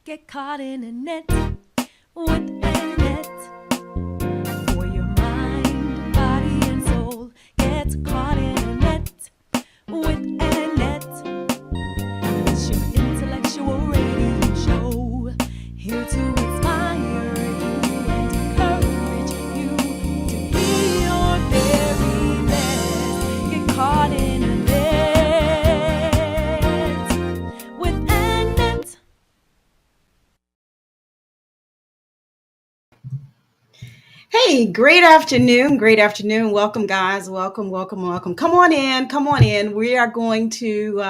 Get caught in a net with Annette. For your mind, body, and soul. Get caught in a net with Annette. It's your intellectual radio show. Here to inspire you and encourage you to be your very best. Get caught in a net with Annette. Hey, great afternoon. Great afternoon. Welcome, guys. Welcome, welcome, welcome. Come on in. Come on in. We are going to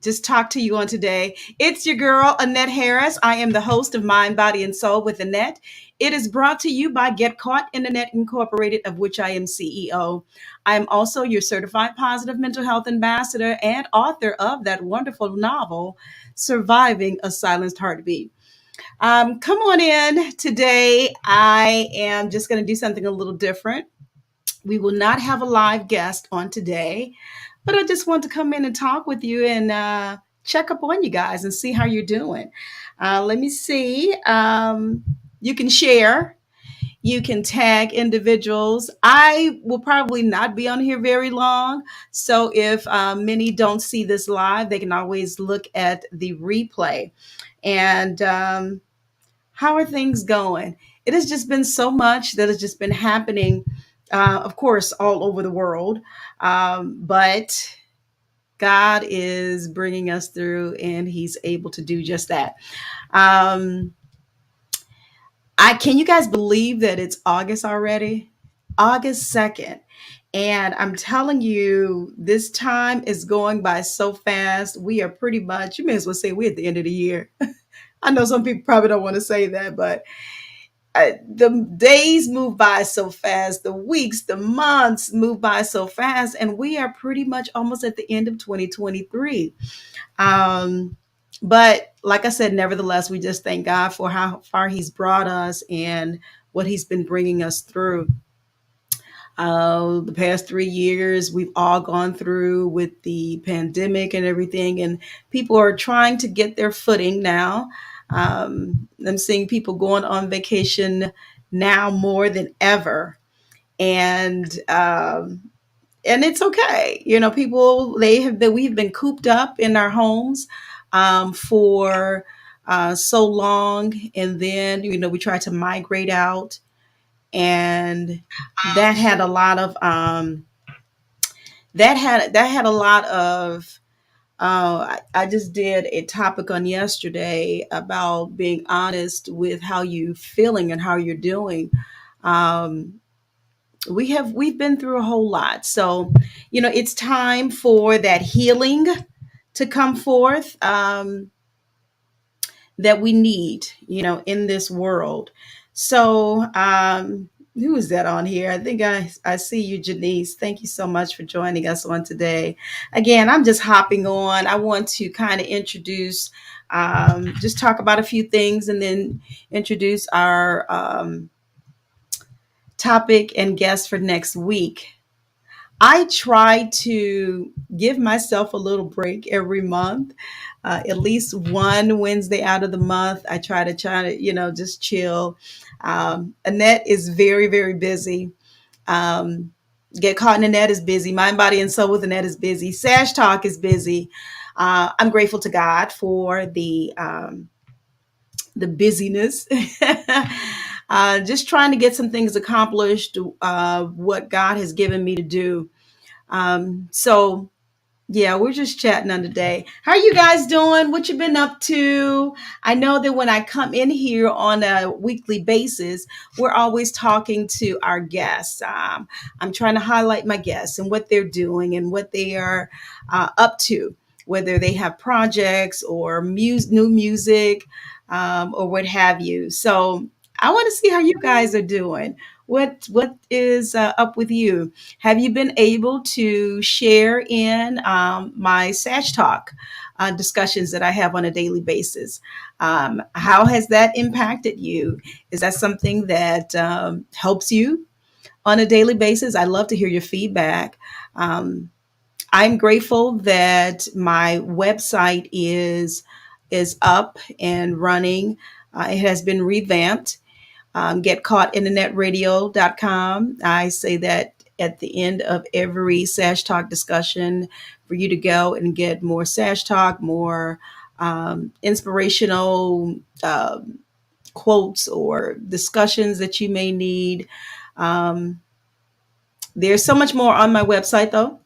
just talk to you on today. It's your girl, Annette Harris. I am the host of Mind, Body, and Soul with Annette. It is brought to you by Get Caught Internet Incorporated, of which I am CEO. I am also your certified positive mental health ambassador and author of that wonderful novel, Surviving a Silenced Heartbeat. Come on in. Today, I am just going to do something a little different. We will not have a live guest on today, but I just want to come in and talk with you and check up on you guys and see how you're doing. Let me see. You can share. You can tag individuals. I will probably not be on here very long. So if many don't see this live, they can always look at the replay. And how are things going? It has just been so much that has just been happening, of course, all over the world. But God is bringing us through, and He's able to do just that. Um, I can you guys believe that it's August already? August 2nd. And I'm telling you, this time is going by so fast. We are pretty much, you may as well say we're at the end of the year. I know some people probably don't want to say that, but the days move by so fast, the weeks, the months move by so fast, and we are pretty much almost at the end of 2023. Um, but like I said, nevertheless, we just thank God for how far He's brought us and what He's been bringing us through. The past 3 years, we've all gone through with the pandemic and everything, and people are trying to get their footing now. I'm seeing people going on vacation now more than ever, and and it's okay. You know, people they have been we've been cooped up in our homes for so long, and then we tried to migrate out, and that had a lot of that had a lot of I just did a topic on yesterday about being honest with how you feeling and how you're doing. um, we've been through a whole lot, so it's time for that healing to come forth, that we need, in this world. So, who is that on here? I think I see you, Janice. Thank you so much for joining us on today. Again, I'm just hopping on. I want to kind of introduce, just talk about a few things and then introduce our topic and guest for next week. I try to give myself a little break every month, at least one Wednesday out of the month. I try to, just chill. Annette is very, very busy. Um, Get Caught in the Net is busy. Mind, Body, and Soul with Annette is busy. Sash Talk is busy. I'm grateful to God for the busyness. Just trying to get some things accomplished, what God has given me to do. So yeah, we're just chatting on today. How are you guys doing? What you been up to? I know that when I come in here on a weekly basis, we're always talking to our guests. I'm trying to highlight my guests and what they're doing and what they are up to, whether they have projects or new music, or what have you. So I want to see how you guys are doing. What is up with you? Have you been able to share in my Satch Talk discussions that I have on a daily basis? How has that impacted you? Is that something that helps you on a daily basis? I love to hear your feedback. Um, I'm grateful that my website is is up and running. It has been revamped. GetCaughtInternetRadio.com. I say that at the end of every Sash Talk discussion for you to go and get more Sash Talk, more inspirational quotes or discussions that you may need. Um, there's so much more on my website, though,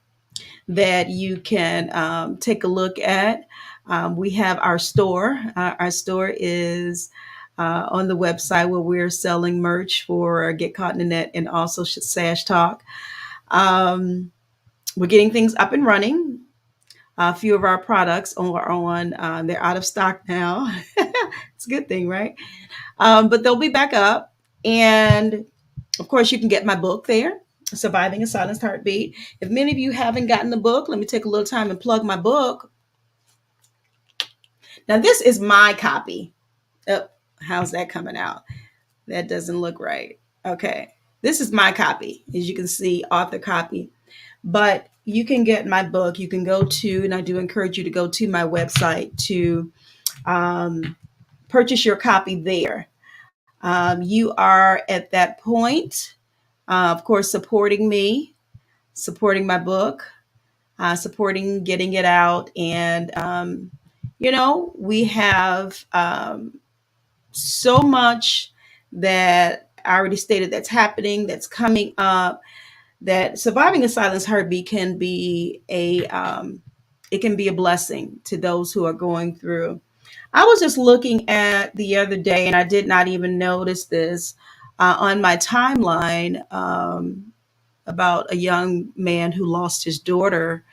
that you can take a look at. We have our store. Our store is on the website where we're selling merch for Get Caught in the Net and also Sash Talk. Um, we're getting things up and running. A few of our products are on, they're out of stock now. It's a good thing, right? But they'll be back up. And of course, you can get my book there, Surviving a Silenced Heartbeat. If many of you haven't gotten the book, let me take a little time and plug my book. Now, this is my copy. Oh, how's that coming out? That doesn't look right. Okay. This is my copy, as you can see, author copy. But you can get my book. You can go to, and I do encourage you to go to my website to purchase your copy there. You are at that point, of course, supporting me, supporting my book, supporting getting it out. And, we have so much that I already stated that's happening, that's coming up, that surviving a silenced heartbeat can be it can be a blessing to those who are going through. I was just looking at the other day, and I did not even notice this on my timeline about a young man who lost his daughter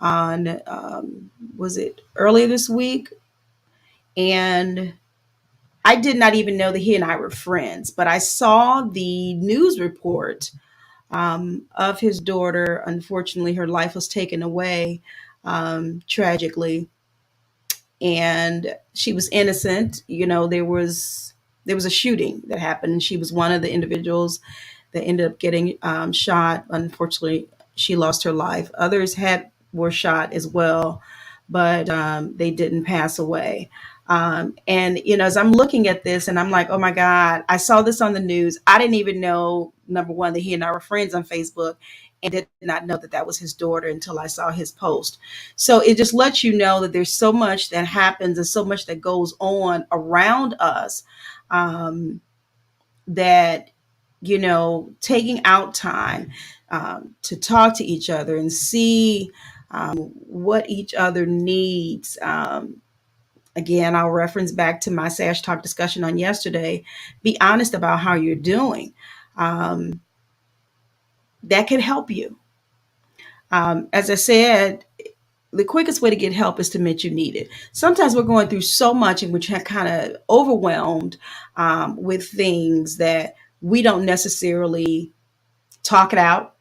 on was it earlier this week? And I did not even know that he and I were friends, but I saw the news report of his daughter. Unfortunately, her life was taken away tragically, and she was innocent. There was a shooting that happened. She was one of the individuals that ended up getting shot. Unfortunately, she lost her life. Others had were shot as well, but they didn't pass away. And as I'm looking at this, and I'm like, oh my God, I saw this on the news. I didn't even know, number one, that he and I were friends on Facebook, and did not know that that was his daughter until I saw his post. So it just lets you know that there's so much that happens and so much that goes on around us, um, that taking out time to talk to each other and see what each other needs. Again, I'll reference back to my Sash Talk discussion on yesterday. Be honest about how you're doing. Um, that can help you. As I said, the quickest way to get help is to admit you need it. Sometimes we're going through so much and we're kind of overwhelmed with things that we don't necessarily talk it out.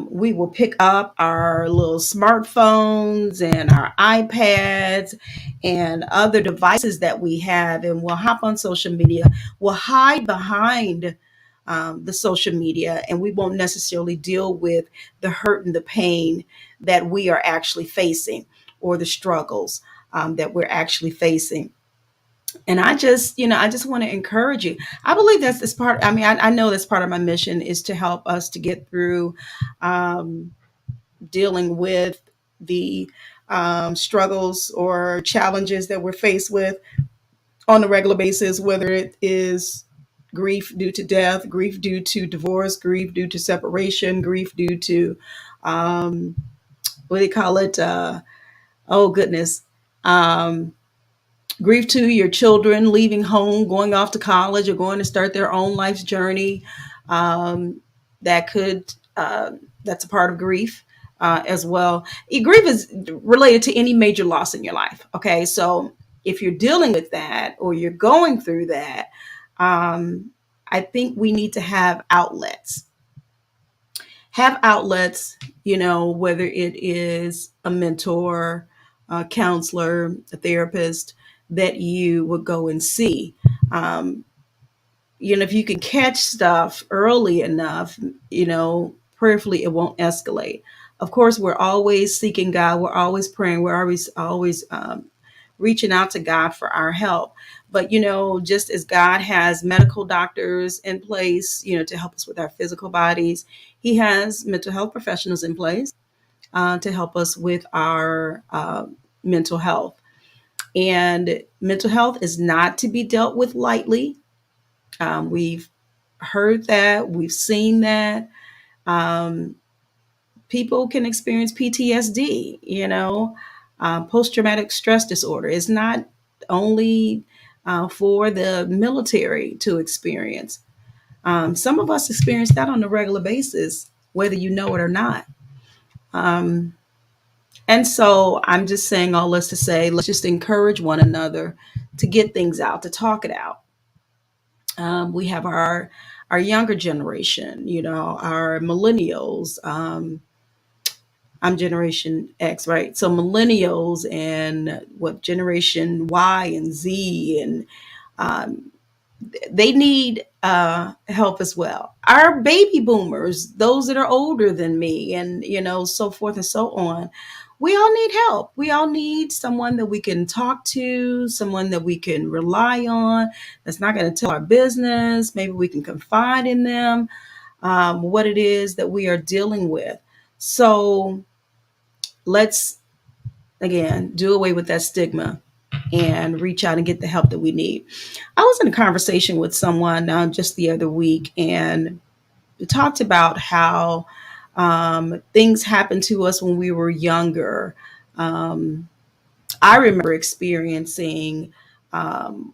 We will pick up our little smartphones and our iPads and other devices that we have, and we'll hop on social media. We'll hide behind the social media, and we won't necessarily deal with the hurt and the pain that we are actually facing, or the struggles that we're actually facing. And I just want to encourage you. I believe that's this part. I mean, I know that's part of my mission is to help us to get through um, dealing with the struggles or challenges that we're faced with on a regular basis, whether it is grief due to death, grief due to divorce, grief due to separation, grief due to um, what do they call it? Oh goodness. Um, Grief to your children leaving home, going off to college, or going to start their own life's journey. Um, that could that's a part of grief as well. Grief is related to any major loss in your life. Okay, so if you're dealing with that or you're going through that, um, I think we need to have outlets. Have outlets, whether it is a mentor, a counselor, a therapist that you would go and see. Um, if you can catch stuff early enough, prayerfully it won't escalate. Of course, we're always seeking God. We're always praying. We're always reaching out to God for our help. But, just as God has medical doctors in place, to help us with our physical bodies, He has mental health professionals in place to help us with our mental health. And mental health is not to be dealt with lightly. We've heard that, we've seen that. Um, People can experience PTSD, post traumatic stress disorder. It's not only for the military to experience. Some of us experience that on a regular basis, whether you know it or not. Um, and so I'm just saying all this to say, let's just encourage one another to get things out, to talk it out. We have our younger generation, our millennials. I'm Generation X, right? So millennials and what Generation Y and Z, and um, they need help as well. Our baby boomers, those that are older than me, and so forth and so on. We all need help. We all need someone that we can talk to, someone that we can rely on, that's not going to tell our business. Maybe we can confide in them what it is that we are dealing with. So let's, again, do away with that stigma and reach out and get the help that we need. I was in a conversation with someone just the other week, and we talked about how things happened to us when we were younger. Um, I remember experiencing,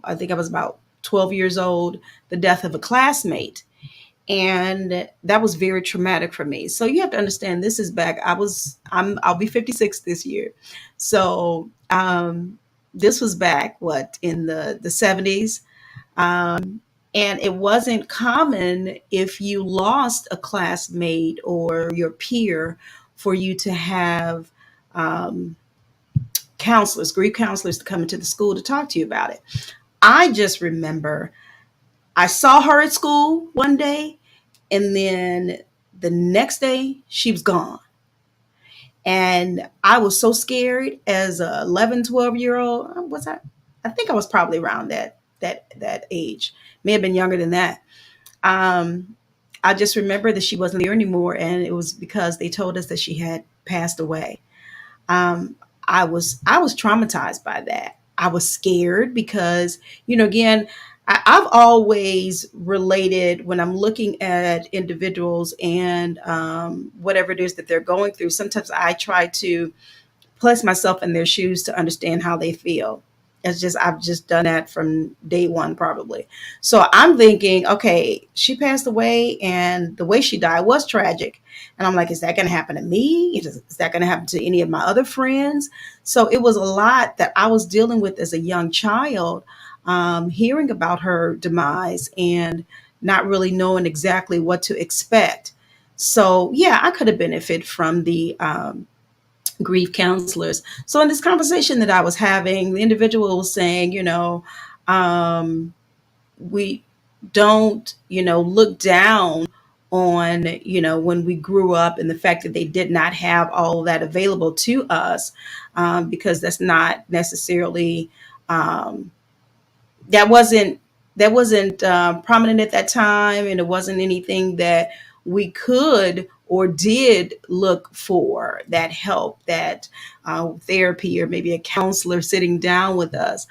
I think I was about 12 years old, the death of a classmate. And that was very traumatic for me. So you have to understand, this is back. I'll be 56 this year. So this was back what, in the 70s. And it wasn't common, if you lost a classmate or your peer, for you to have um, counselors, grief counselors, to come into the school to talk to you about it. I just remember I saw her at school one day, and then the next day she was gone. And I was so scared as a 11, 12-year old. Was I think I was probably around that age. May have been younger than that. Um, I just remember that she wasn't there anymore, and it was because they told us that she had passed away. um, I was traumatized by that. I was scared because, again, I've always related, when I'm looking at individuals and whatever it is that they're going through. Sometimes I try to place myself in their shoes to understand how they feel. I've just done that from day one, probably. So I'm thinking, okay, she passed away, and the way she died was tragic. And I'm like, is that going to happen to me? Is that going to happen to any of my other friends? So it was a lot that I was dealing with as a young child, hearing about her demise and not really knowing exactly what to expect. So yeah, I could have benefited from the grief counselors. So in this conversation that I was having, the individual was saying, um, we don't, look down on, when we grew up, and the fact that they did not have all of that available to us, because that's not necessarily um, that wasn't prominent at that time, and it wasn't anything that we could or did look for, that help, that therapy, or maybe a counselor sitting down with us.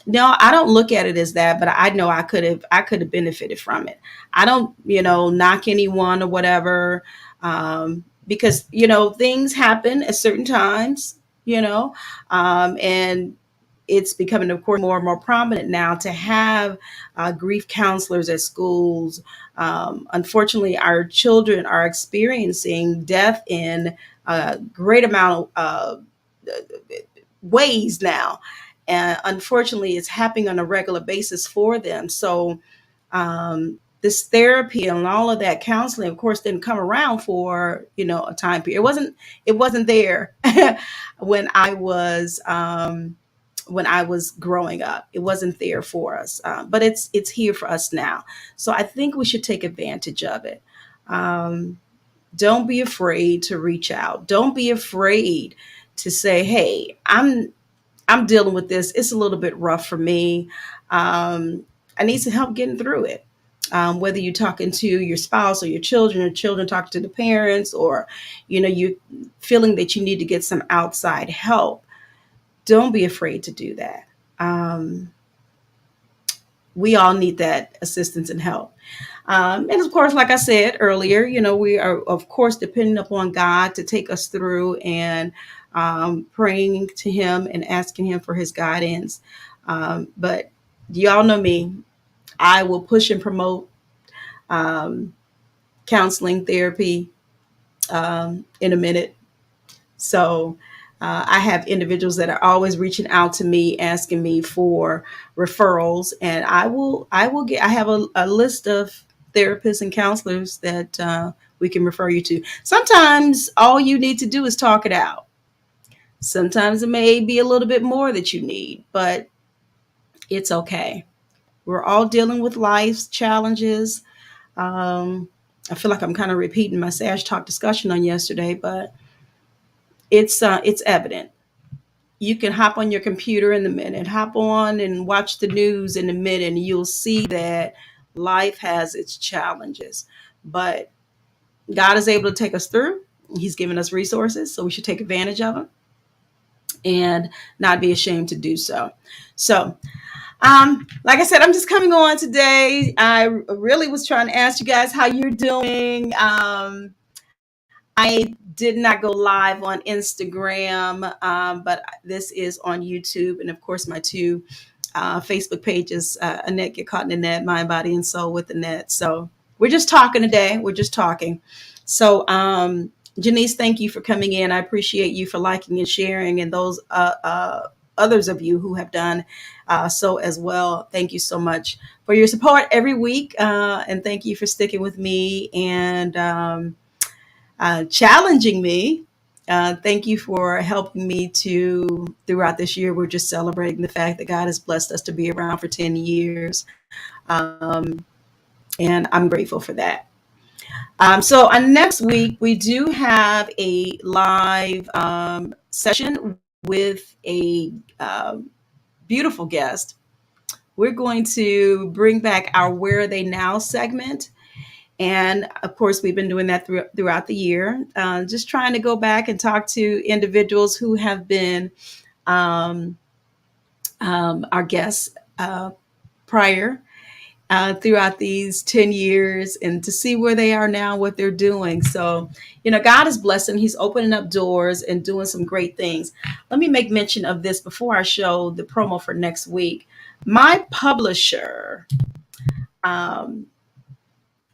No, I don't look at it as that, but I know I could have benefited from it. I don't, knock anyone or whatever, because things happen at certain times, and it's becoming, of course, more and more prominent now to have grief counselors at schools. Unfortunately, our children are experiencing death in a great amount of ways now. And unfortunately, it's happening on a regular basis for them. So this therapy and all of that counseling, of course, didn't come around for a time period. It wasn't there when I was growing up. It wasn't there for us, but it's here for us now. So I think we should take advantage of it. Um, don't be afraid to reach out. Don't be afraid to say, "Hey, I'm dealing with this. It's a little bit rough for me. I need some help getting through it. Whether you're talking to your spouse or children talking to the parents, or you feeling that you need to get some outside help, don't be afraid to do that. Um, we all need that assistance and help. And of course, like I said earlier, we are, of course, depending upon God to take us through, and praying to Him and asking Him for His guidance. But y'all know me, I will push and promote um, counseling therapy in a minute. So I have individuals that are always reaching out to me, asking me for referrals, and I have a list of therapists and counselors that we can refer you to. Sometimes all you need to do is talk it out. Sometimes it may be a little bit more that you need, but it's okay. We're all dealing with life's challenges. Um, I feel like I'm kind of repeating my SASH talk discussion on yesterday, but it's evident. You can hop on your computer in the minute, hop on and watch the news in a minute, and you'll see that life has its challenges. But God is able to take us through. He's given us resources, so we should take advantage of them and not be ashamed to do so. So, like I said, I'm just coming on today. I really was trying to ask you guys how you're doing. I did not go live on Instagram, but this is on YouTube. And of course, my two Facebook pages, Annette Get Caught in the Net, Mind, Body, and Soul with Annette. So we're just talking today. We're just talking. So, Janice, thank you for coming in. I appreciate you for liking and sharing, and those others of you who have done so as well. Thank you so much for your support every week. And thank you for sticking with me and challenging me. Thank you for helping me to throughout this year. We're just celebrating the fact that God has blessed us to be around for 10 years. Um, and I'm grateful for that. So next week, we do have a live session with a beautiful guest. We're going to bring back our Where Are They Now segment. And of course, we've been doing that throughout the year, just trying to go back and talk to individuals who have been um, our guests prior throughout these 10 years, and to see where they are now, what they're doing. So, God is blessing. He's opening up doors and doing some great things. Let me make mention of this before I show the promo for next week. My publisher um,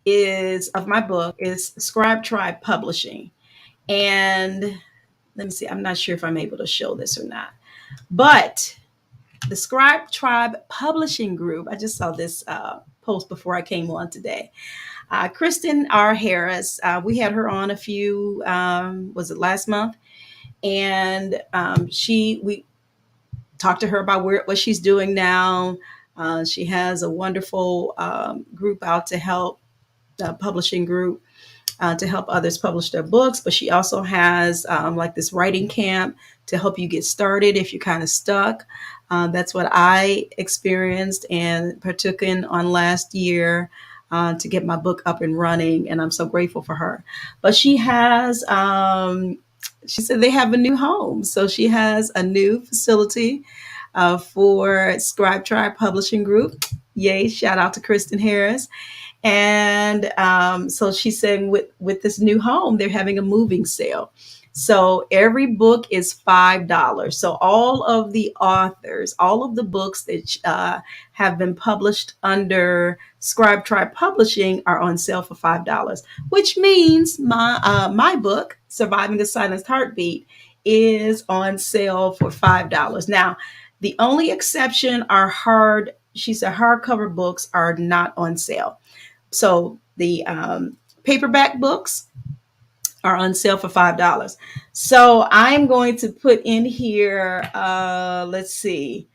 is of my book is Scribe Tribe Publishing. And let me see, I'm not sure if I'm able to show this or not, but the Scribe Tribe Publishing Group, I just saw this post before I came on today. Kristen R. Harris, we had her on a few, was it last month? And we talked to her about what she's doing now. She has a wonderful group out to help, publishing group to help others publish their books. But she also has like this writing camp to help you get started if you're kind of stuck. That's what I experienced and partook in on last year to get my book up and running. And I'm so grateful for her. But she said they have a new home. So she has a new facility for Scribe Tribe Publishing Group. Yay, shout out to Kristen Harris. And so she's saying with this new home, they're having a moving sale. So every book is $5. So all of the authors, all of the books that have been published under Scribe Tribe Publishing are on sale for $5, which means my book, Surviving the Silenced Heartbeat, is on sale for $5. Now, the only exception are she said hardcover books are not on sale. So the paperback books are on sale for $5. So I'm going to put in here, let's see,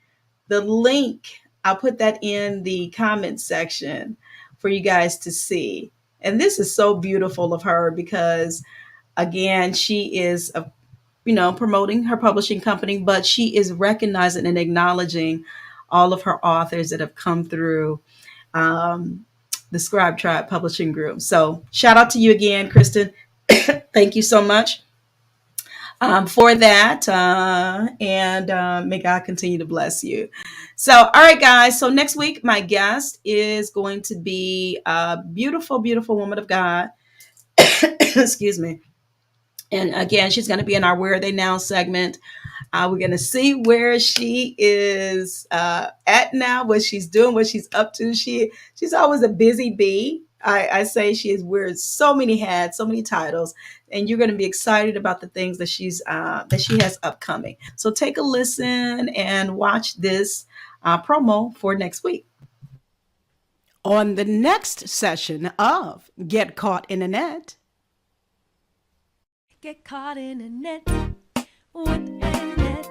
the link. I'll put that in the comment section for you guys to see. And this is so beautiful of her because, again, she is promoting her publishing company, but she is recognizing and acknowledging all of her authors that have come through um, the Scribe Tribe Publishing Group. So shout out to you again, Kristen. Thank you so much for that. And may God continue to bless you. So, all right, guys. So, next week, my guest is going to be a beautiful, beautiful woman of God. Excuse me. And again, she's going to be in our Where Are They Now segment. We're going to see where she is at now, what she's doing, what she's up to. She's always a busy bee. I say she is wears so many hats, so many titles, and you're going to be excited about the things that she has upcoming. So take a listen and watch this promo for next week. On the next session of Get Caught in a Net. Get caught in a net with Annette.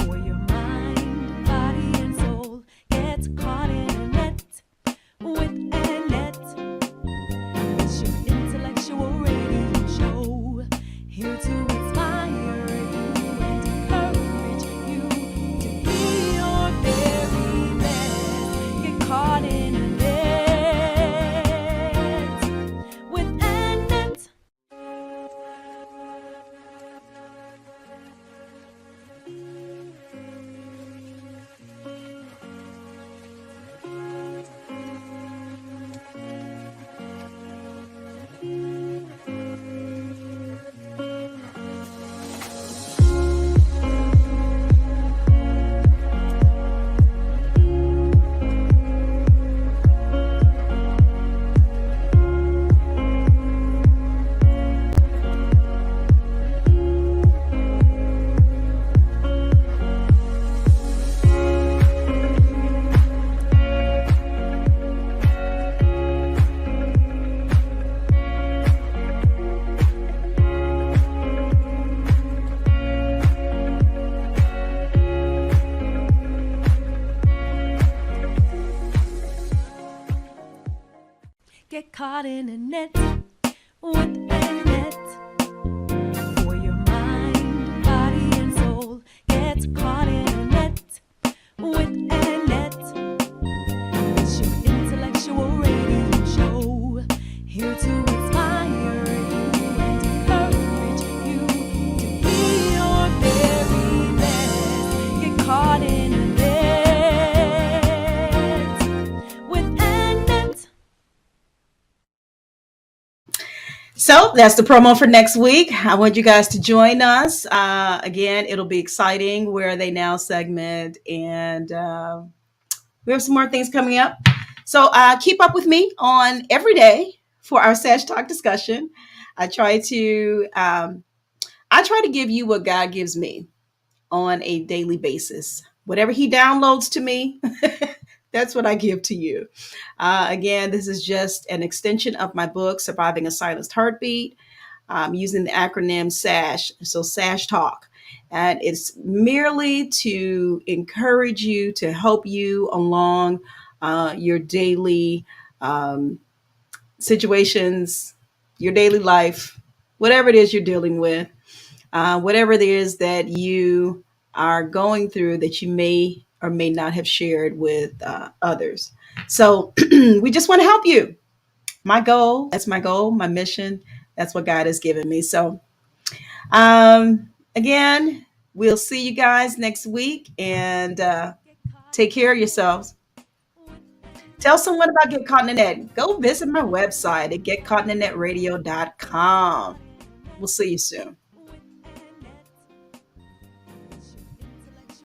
For your mind, body, and soul. Get caught in a net with Annette. It's your intellectual radio show. Here to inspire you and encourage you to be your very best. Get caught in a net with Annette. Get caught in a net with Annette. For your mind, body, and soul. Get caught in a net with Annette. It's your intellectual radio show. Here to inspire you and encourage you to be your very best. Get caught in a net with Annette. So that's the promo for next week. I want you guys to join us. Again, it'll be exciting. Where Are They Now segment. And we have some more things coming up. So keep up with me on every day for our Sash Talk discussion. I try to give you what God gives me on a daily basis. Whatever He downloads to me, that's what I give to you. Again, this is just an extension of my book, Surviving a Silenced Heartbeat, using the acronym SASH, so SASH Talk. And it's merely to encourage you, to help you along your daily situations, your daily life, whatever it is you're dealing with, whatever it is that you are going through that you may or may not have shared with others. So we just want to help you. That's my goal, my mission. That's what God has given me. So again, we'll see you guys next week, and take care of yourselves. Tell someone about Get Caught in the Net. Go visit my website at getcaughtinanetradio.com. We'll see you soon.